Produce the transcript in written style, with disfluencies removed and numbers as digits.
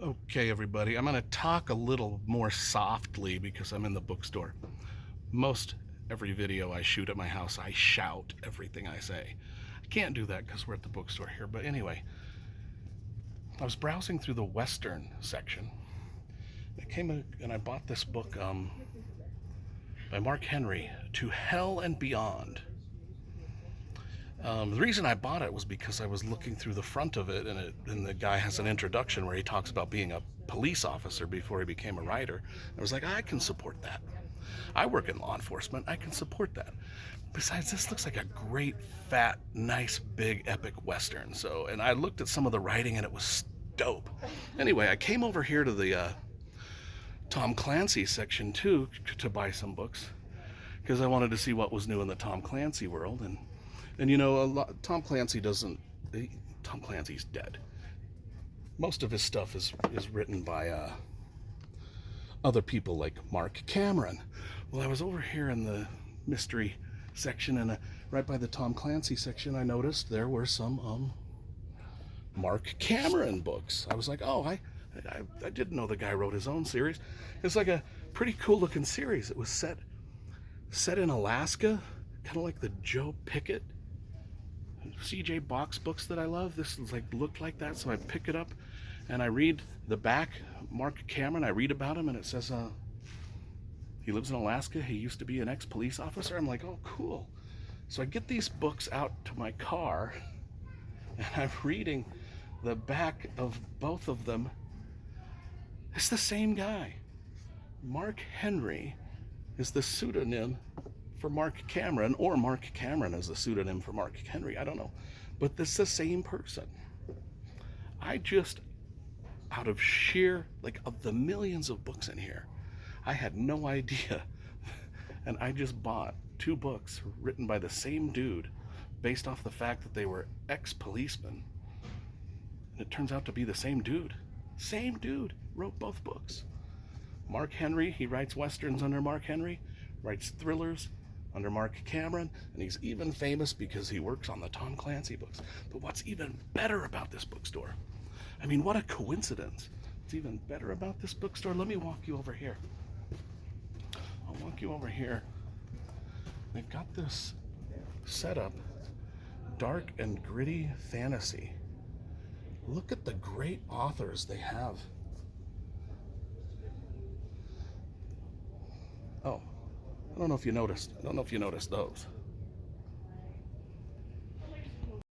Okay, everybody, I'm going to talk a little more softly because I'm in the bookstore. Most every video I shoot at my house, I shout everything I say. I can't do that because we're at the bookstore here, but anyway, I was browsing through the Western section. I bought this book by Mark Henry, To Hell and Beyond. The reason I bought it was because I was looking through the front of it, and the guy has an introduction where he talks about being a police officer before he became a writer. I was like, I can support that. I work in law enforcement. I can support that. Besides, this looks like a great, fat, nice, big, epic Western. And I looked at some of the writing, and it was dope. Anyway, I came over here to the Tom Clancy section, too, to buy some books because I wanted to see what was new in the Tom Clancy world. And you know, Tom Clancy's dead. Most of his stuff is written by other people like Mark Cameron. Well, I was over here in the mystery section, and right by the Tom Clancy section, I noticed there were some Mark Cameron books. I was like, oh, I didn't know the guy wrote his own series. It's like a pretty cool looking series. It was set in Alaska, kind of like the Joe Pickett CJ Box books that I love. This is looked like that, so I pick it up and I read the back. Mark Cameron, I read about him, and it says he lives in Alaska. He used to be an ex-police officer. I'm like, oh, cool. So I get these books out to my car, and I'm reading the back of both of them. It's the same guy. Mark Henry is the pseudonym for Mark Cameron, or Mark Cameron is the pseudonym for Mark Henry. I don't know. But it's the same person. I just, out of sheer, of the millions of books in here, I had no idea. And I just bought 2 books written by the same dude based off the fact that they were ex-policemen. And it turns out to be the same dude. Same dude wrote both books. Mark Henry, he writes Westerns under Mark Henry, writes thrillers under Mark Cameron, and he's even famous because he works on the Tom Clancy books. But what's even better about this bookstore? I mean, what a coincidence. What's even better about this bookstore? Let me walk you over here. I'll walk you over here. They've got this setup, dark and gritty fantasy. Look at the great authors they have. Oh, I don't know if you noticed those.